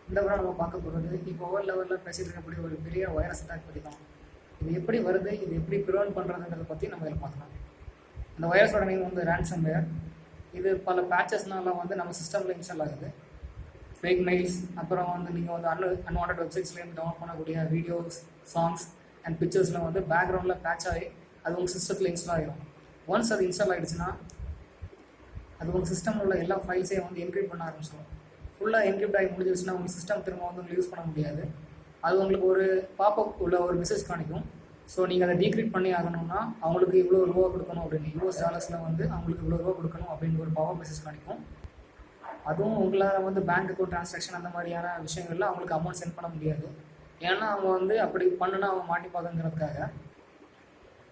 இந்த வாரம் நம்ம பார்க்க போகிறது இப்போ வேர்ல்ட் லெவலில் பேசிட்டு இருக்கக்கூடிய ஒரு பெரிய வைரஸ் அட்டாக் பற்றி தான். இது எப்படி வருது, இது எப்படி ப்ரிவென்ட் பண்ணுறதுங்கிறத பற்றி நம்ம இதில் பார்க்கலாம். இந்த வைரஸோட நேம் வந்து ransomware. இது பல பேச்சஸ்னால வந்து நம்ம சிஸ்டமில் இன்ஸ்டால் ஆகுது. ஃபேக் மெயில்ஸ், அப்புறம் வந்து நீங்கள் வந்து அன்வான்ட் வெப்சைட்ஸ்லேருந்து டவுன்லோட் பண்ணக்கூடிய வீடியோஸ், சாங்ஸ் அண்ட் பிக்சர்ஸில் வந்து பேக்ரவுண்டில் பேட்ச் ஆகி அது உங்கள் சிஸ்டத்தில் இன்ஸ்டால் ஆகிடும். ஒன்ஸ் அது இன்ஸ்டால் ஆகிடுச்சுன்னா அது உங்கள் சிஸ்டமில் உள்ள எல்லா ஃபைல்ஸையும் வந்து என்கிரிப்ட் பண்ண ஆரம்பிச்சிடும். ஃபுல்லாக என்கிரிப்ட் ஆகி முடிஞ்சிருச்சுன்னா உங்கள் சிஸ்டம் திரும்ப வந்து உங்களுக்கு யூஸ் பண்ண முடியாது. அது உங்களுக்கு ஒரு பாப்பப் உள்ள ஒரு மெசேஜ் காணிக்கும். ஸோ நீங்கள் அதை டீக்ரிப்ட் பண்ணி ஆகணும்னா அவங்களுக்கு இவ்வளோ ரூபா கொடுக்கணும் அப்படின்னு, US$ வந்து அவங்களுக்கு இவ்வளோ ரூபா கொடுக்கணும் அப்படின்னு ஒரு பாப்பப் மெசேஜ் காணிக்கும். அதுவும் உங்களால் வந்து பேங்க் அக்கௌண்ட் ட்ரான்சாக்ஷன் அந்த மாதிரியான விஷயங்கள்ல அவங்களுக்கு அமௌண்ட் சென்ட் பண்ண முடியாது. ஏன்னா அவங்க வந்து அப்படி பண்ணுனா அவங்க மாட்டிப்பாதுங்கிறதுக்காக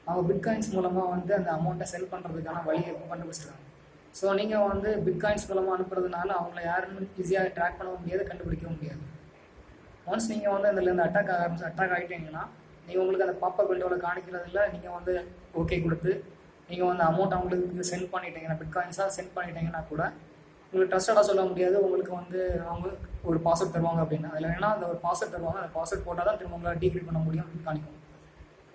அவங்க பிட்காயின்ஸ் மூலமாக வந்து அந்த அமௌண்ட்டை சென்ட் பண்ணுறதுக்கான வழியை கண்டுபிடிச்சிருக்காங்க. ஸோ நீங்கள் வந்து பிட்காயின்ஸ் மூலமாக அனுப்புறதுனால அவங்கள யாருன்னு ஈஸியாக ட்ராக் பண்ண முடியாது, கண்டுபிடிக்க முடியாது. ஒன்ஸ் நீங்கள் வந்து அதில் அட்டாக் ஆகிட்டீங்கன்னா நீங்கள் உங்களுக்கு அந்த பாப்பப் விண்டோவில் காணிக்கிறதுல நீங்கள் வந்து ஓகே கொடுத்து நீங்கள் வந்து அமௌண்ட் அவங்களுக்கு சென்ட் பண்ணிட்டீங்கன்னா, பிட்காயின்ஸாக சென்ட் பண்ணிட்டீங்கன்னா கூட உங்களுக்கு ட்ரஸ்டடாக சொல்ல முடியாது. உங்களுக்கு வந்து அவங்க ஒரு பாஸ்வேர்ட் தருவாங்க அப்படின்னு, அதில் வேணால் அந்த ஒரு பாஸ்வேர்ட் தருவாங்க, அந்த பாஸ்வேர்ட் போட்டால் தான் திரும்ப உங்களால் டீக்ரிப்ட் பண்ண முடியும் அப்படின்னு காணிக்கும்.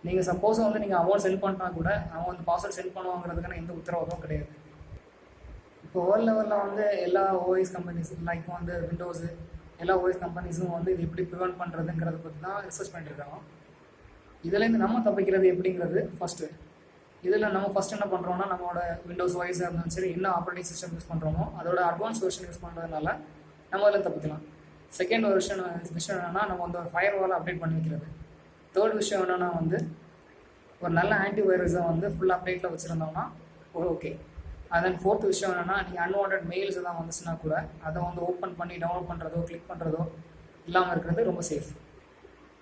நீங்கள் சப்போஸ் வந்து நீங்கள் அமௌண்ட் சென்ட் பண்ணிட்டா கூட அவங்க வந்து பாஸ்வேர்ட் சென்ட் பண்ணுவாங்கிறதுக்கான எந்த உத்தரவாதமும் கிடையாது. இப்போ வேர்ல்ட் லெவலில் வந்து எல்லா ஓஎஸ் கம்பெனிஸ் லைக் வந்து விண்டோஸு எல்லா ஓஎஸ் கம்பெனிஸும் வந்து இது எப்படி ப்ரிவென்ட் பண்ணுறதுங்கிறத பற்றி தான் ரிசர்ச் பண்ணிட்டுருக்காங்க. இதுலேருந்து நம்ம தப்பிக்கிறது எப்படிங்கிறது ஃபஸ்ட்டு. இதில் நம்ம ஃபஸ்ட் என்ன பண்ணுறோம்னா, நம்மளோட விண்டோஸ் ஓஎஸாக இருந்தாலும் சரி, என்ன ஆப்ரேட்டிங் சிஸ்டம் யூஸ் பண்ணுறோமோ அதோட அட்வான்ஸ் வெர்ஷன் யூஸ் பண்ணுறதுனால நம்ம அதில் தப்பிக்கலாம். செகண்ட் விஷயம் என்னென்னா, நம்ம வந்து ஒரு ஃபயர் வாலை அப்டேட் பண்ணி வைக்கிறது. தேர்ட் விஷயம் என்னென்னா வந்து ஒரு நல்ல ஆன்டி வைரஸை வந்து ஃபுல் அப்டேட்டில் வச்சுருந்தோம்னா ஓகே. அதன் ஃபோர்த் விஷயம் என்னென்னா, நீங்கள் அன்வான்ட் மெயில்ஸ் தான் வந்துச்சுன்னா கூட அதை வந்து ஓப்பன் பண்ணி டவுன்லோட் பண்ணுறதோ கிளிக் பண்ணுறதோ இல்லாமல் இருக்கிறது ரொம்ப சேஃப்.